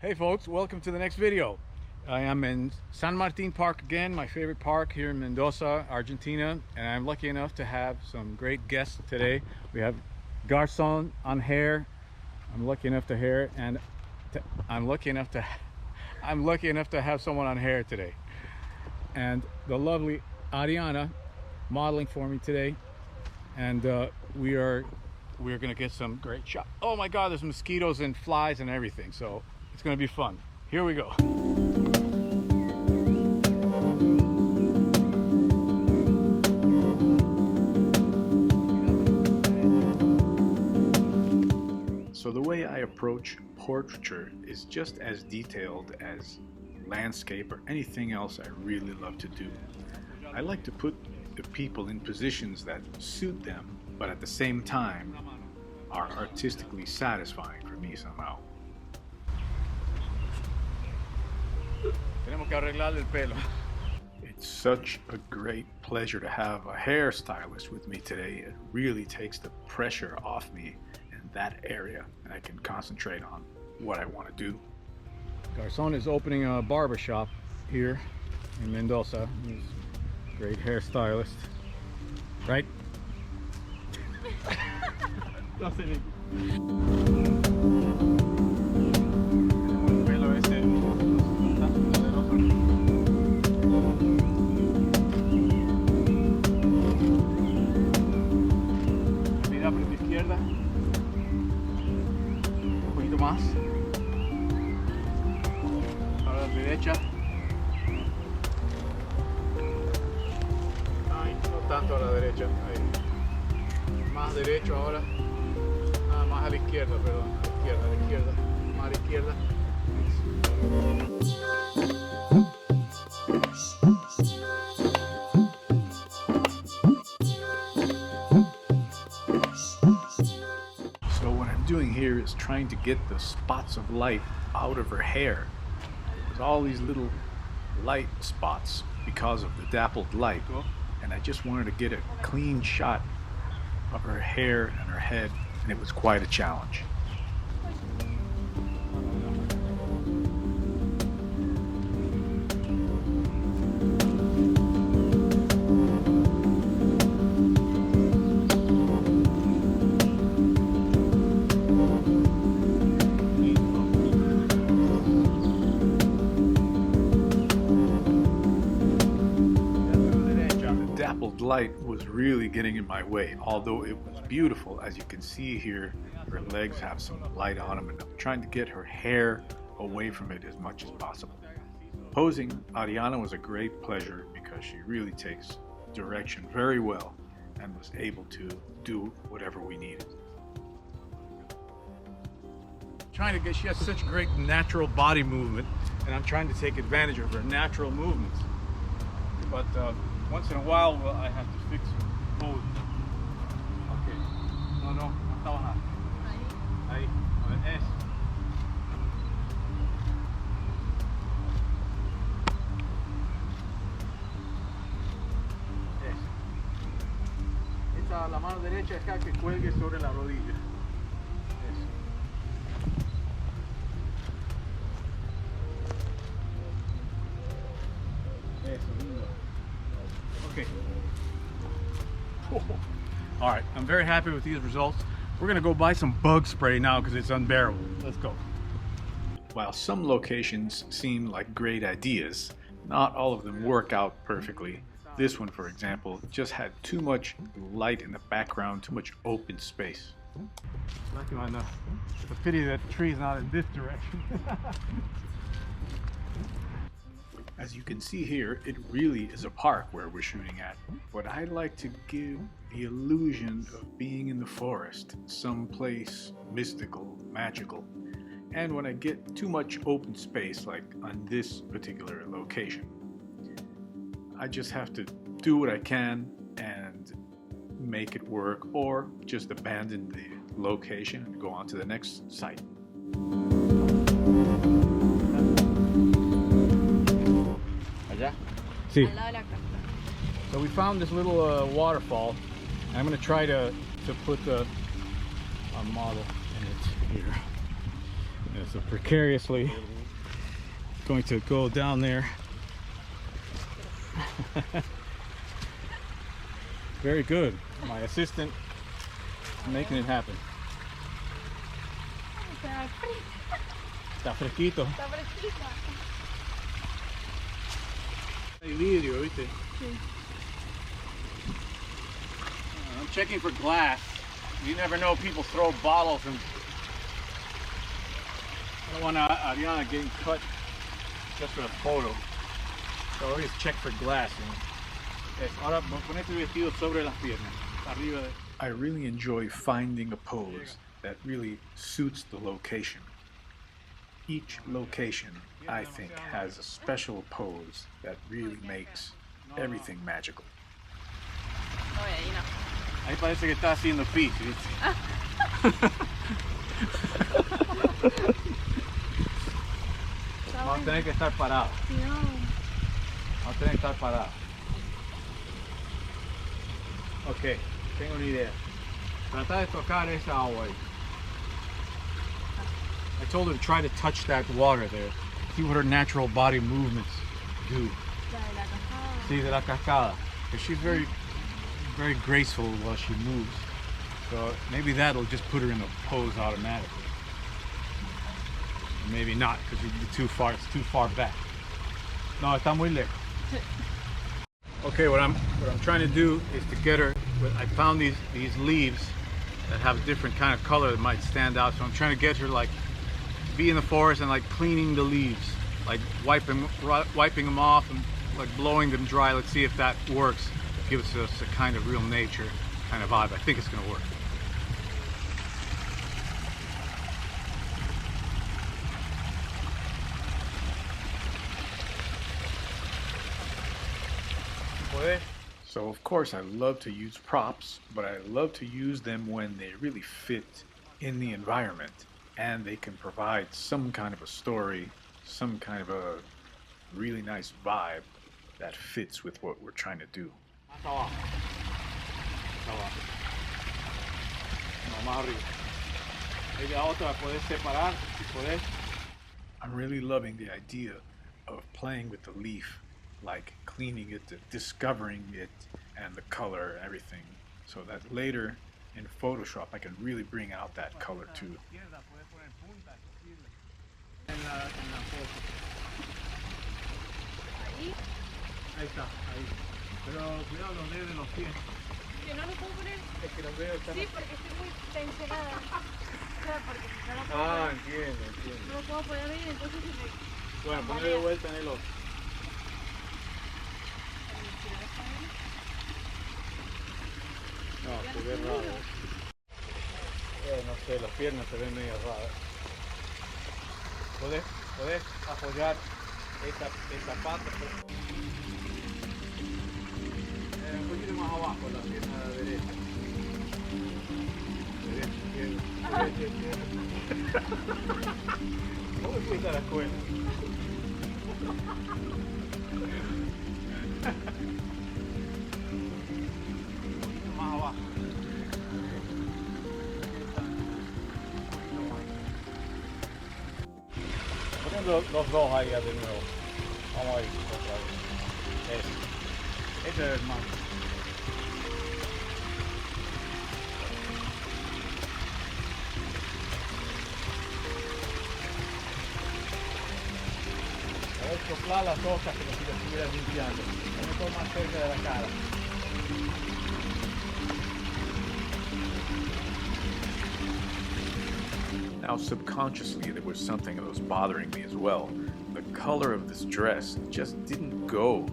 Hey folks, welcome to the next video. I am in San Martin Park again, my favorite park here in Mendoza, Argentina, and I'm lucky enough to have some great guests today. We have Gerson on hair. I'm lucky enough to have someone on hair today, and the lovely Ariana modeling for me today, and we're gonna get some great shots. Oh my God, there's mosquitoes and flies and everything, so it's gonna be fun. Here we go. So the way I approach portraiture is just as detailed as landscape or anything else I really love to do. I like to put the people in positions that suit them, but at the same time are artistically satisfying for me somehow. Tenemos que arreglarle el pelo. It's such a great pleasure to have a hairstylist with me today. It really takes the pressure off me in that area, and I can concentrate on what I want to do. Gerson is opening a barber shop here in Mendoza. He's a great hairstylist, right? Un poquito más. Ahora a la derecha. Ay, no tanto a la derecha. Ahí. Más derecho ahora. Ah, más a la izquierda, perdón. A la izquierda. Más a la izquierda. So what I'm doing here is trying to get the spots of light out of her hair. There's all these little light spots because of the dappled light, and I just wanted to get a clean shot of her hair and her head, and it was quite a challenge. Light was really getting in my way, although it was beautiful. As you can see here, her legs have some light on them, and I'm trying to get her hair away from it as much as possible. Posing Ariana was a great pleasure because she really takes direction very well and was able to do whatever we needed. She has such great natural body movement, and I'm trying to take advantage of her natural movements. But once in a while, I have to fix her pose. Okay. No está bajando. Ahí. A ver, eso. Eso. Esta, la mano derecha acá que cuelgue sobre la rodilla. Eso. Eso, lindo. Okay. All right, I'm very happy with these results. We're gonna go buy some bug spray now because it's unbearable. Let's go. While some locations seem like great ideas, not all of them work out perfectly. This one, for example, just had too much light in the background, too much open space. It's a pity that the tree's not in this direction. As you can see here, it really is a park where we're shooting at, but I like to give the illusion of being in the forest, someplace mystical, magical. And when I get too much open space, like on this particular location, I just have to do what I can and make it work, or just abandon the location and go on to the next site. Sí. So we found this little waterfall. I'm going to try to put a model in it here. so precariously going to go down there. Very good. My assistant making it happen. Está fresquito. Está fresquita. Hay vidrio, ¿viste? Sí. I'm checking for glass. You never know, people throw bottles and I don't want Ariana getting cut just for a photo. So always check for glass. Ahora ponete el vestido sobre las piernas, arriba de... I really enjoy finding a pose that really suits the location. Each location, I think, has a special pose that really makes everything magical. No, ahí no. Ahí parece que está haciendo pis, ¿viste? Vamos a tener que estar parados. No. Vamos a tener que estar parados. Ok, tengo una idea. Trata de tocar esa agua ahí. I told her to try to touch that water there. See what her natural body movements do. La de la cascada. See, de la cascada. Because she's very, very graceful while she moves. So maybe that'll just put her in the pose automatically. Or maybe not, because you're too far. It's too far back. No, está muy lejos. Okay, what I'm trying to do is to get her. I found these leaves that have a different kind of color that might stand out. So I'm trying to get her like be in the forest and like cleaning the leaves, like wiping them off and like blowing them dry. Let's see if that works. Gives us a kind of real nature kind of vibe. I think it's going to work. So of course I love to use props, but I love to use them when they really fit in the environment and they can provide some kind of a story, some kind of a really nice vibe that fits with what we're trying to do. I'm really loving the idea of playing with the leaf, like cleaning it, discovering it, and the color and everything, so that later in Photoshop I can really bring out that color too. Ahí está, ahí. Pero cuidado los dedos de los pies. Que no lo puedo poner. Es que los dedos están... Sí, porque estoy muy tensionada. O sea, porque no lo puedo Ah, poner. entiendo. No lo puedo poner bien, entonces se me... Bueno, ponle de vuelta en el otro. No, se ve raro. No sé, las piernas se ven medio raras. ¿Podés apoyar esta pata? Un poquito más abajo, la pierna de la derecha. ¿Cómo fuiste a la escuela? Más abajo. Ponen los dos ahí de nuevo. Vamos a ir otra vez. Ese es el más. A ver, soplar las hojas como si las estuvieras limpiando. Poner todo más cerca de la cara. Now subconsciously there was something that was bothering me as well. The color of this dress just didn't go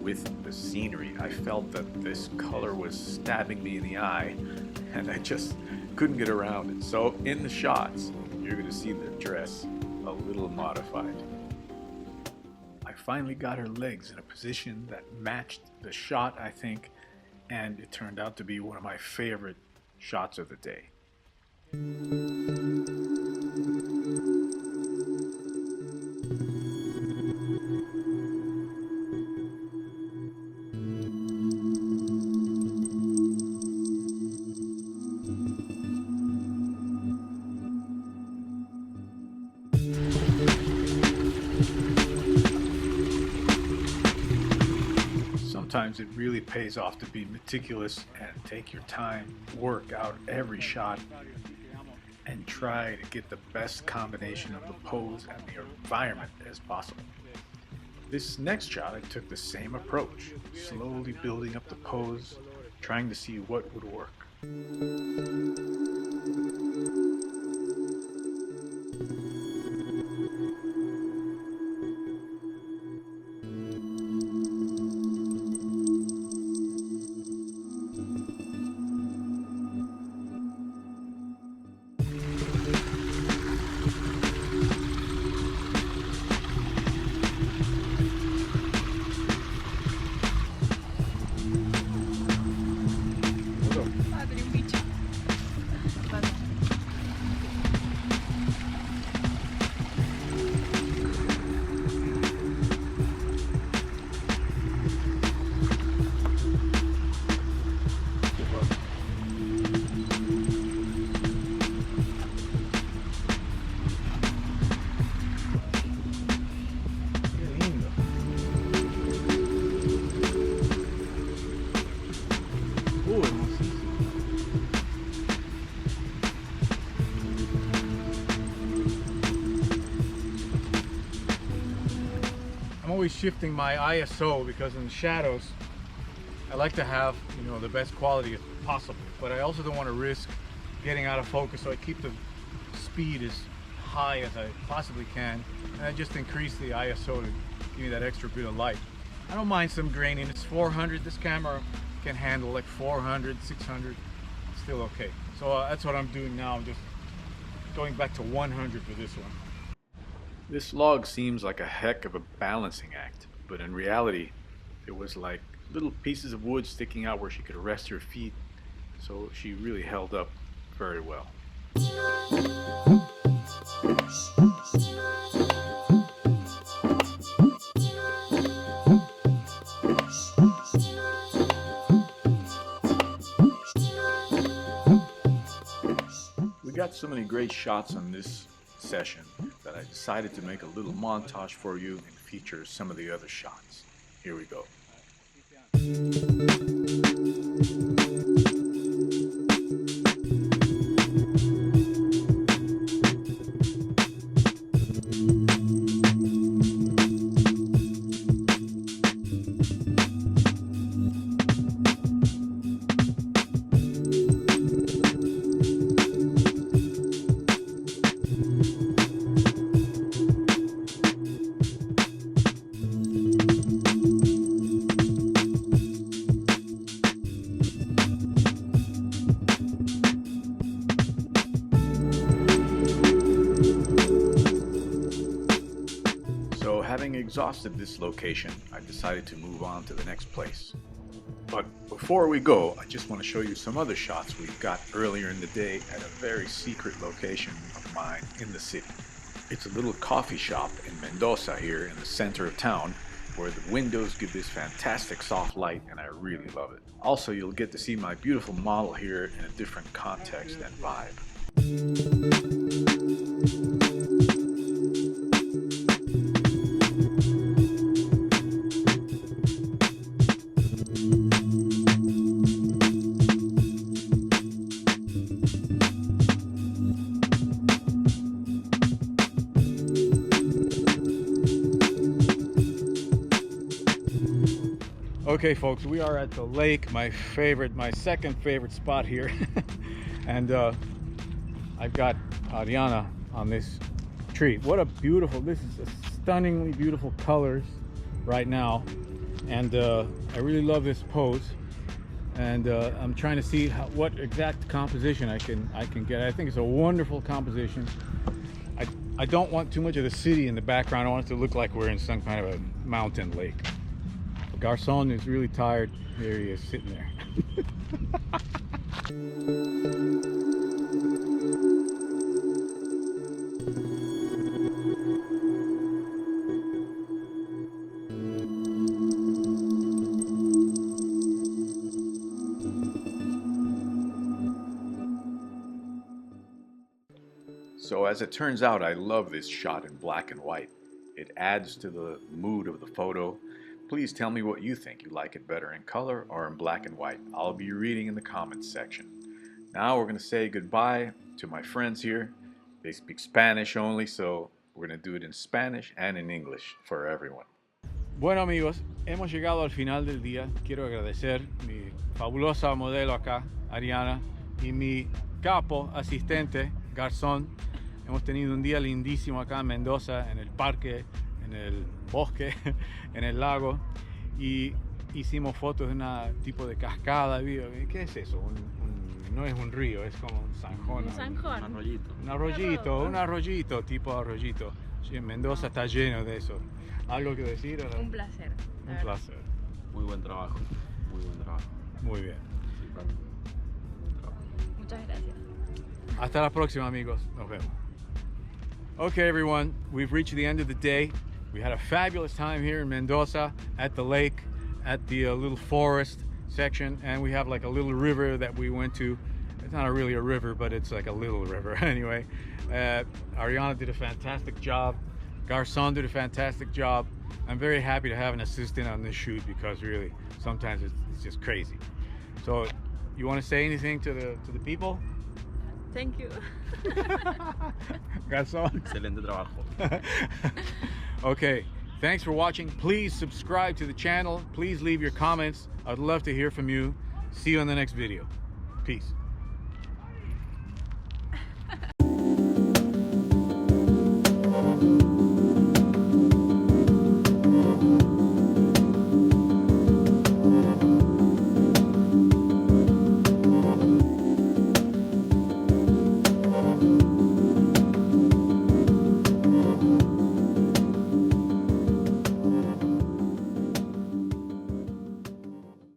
with the scenery. I felt that this color was stabbing me in the eye and I just couldn't get around it. So in the shots, you're going to see the dress a little modified. I finally got her legs in a position that matched the shot, I think, and it turned out to be one of my favorite shots of the day. sometimes it really pays off to be meticulous and take your time, work out every shot, and try to get the best combination of the pose and the environment as possible. This next shot, I took the same approach, slowly building up the pose, trying to see what would work. I'm always shifting my ISO because in the shadows I like to have, you know, the best quality as possible, but I also don't want to risk getting out of focus, so I keep the speed as high as I possibly can, and I just increase the ISO to give me that extra bit of light. I don't mind some graining. It's 400. This camera can handle like 400, 600, still okay. So that's what I'm doing now. I'm just going back to 100 for this one. This log seems like a heck of a balancing act, but in reality, it was like little pieces of wood sticking out where she could rest her feet, so she really held up very well. We got so many great shots on this session that I decided to make a little montage for you and feature some of the other shots. Here we go. Having exhausted this location, I decided to move on to the next place. But before we go, I just want to show you some other shots we got earlier in the day at a very secret location of mine in the city. It's a little coffee shop in Mendoza here in the center of town, where the windows give this fantastic soft light and I really love it. Also, you'll get to see my beautiful model here in a different context and vibe. Okay folks, we are at the lake, my second favorite spot here. And I've got Ariana on this tree. What a beautiful, this is a stunningly beautiful colors right now. And I really love this pose. And I'm trying to see what exact composition I can get. I think it's a wonderful composition. I don't want too much of the city in the background. I want it to look like we're in some kind of a mountain lake. Gerson is really tired. There he is, sitting there. So as it turns out, I love this shot in black and white. It adds to the mood of the photo, Please tell me what you think. You like it better in color or in black and white? I'll be reading in the comments section. Now we're going to say goodbye to my friends here. They speak Spanish only, so we're going to do it in Spanish and in English for everyone. Bueno amigos, hemos llegado al final del día. Quiero agradecer a mi fabulosa modelo acá, Ariana, y mi capo asistente, Gerson. Hemos tenido un día lindísimo acá en Mendoza, en el parque, en el bosque, en el lago, y hicimos fotos de un tipo de cascada. ¿Qué es eso? No es un río, es como un zanjón. Un zanjón. Un arroyito, tipo arroyito. Sí, Mendoza está lleno de eso. ¿Algo que decir? Un placer. Un placer. Muy buen trabajo. Muy buen trabajo. Muy bien. Sí, claro. Buen trabajo. Muchas gracias. Hasta la próxima, amigos. Nos vemos. Okay, everyone, we've reached the end of the day. We had a fabulous time here in Mendoza at the lake, at the little forest section, and we have like a little river that we went to. It's not really a river, but it's like a little river anyway. Ariana did a fantastic job. Gerson did a fantastic job. I'm very happy to have an assistant on this shoot because really sometimes it's just crazy. So you want to say anything to the people? Thank you. Gerson? Excelente trabajo. Okay, thanks for watching. Please subscribe to the channel. Please leave your comments. I'd love to hear from you. See you in the next video. Peace.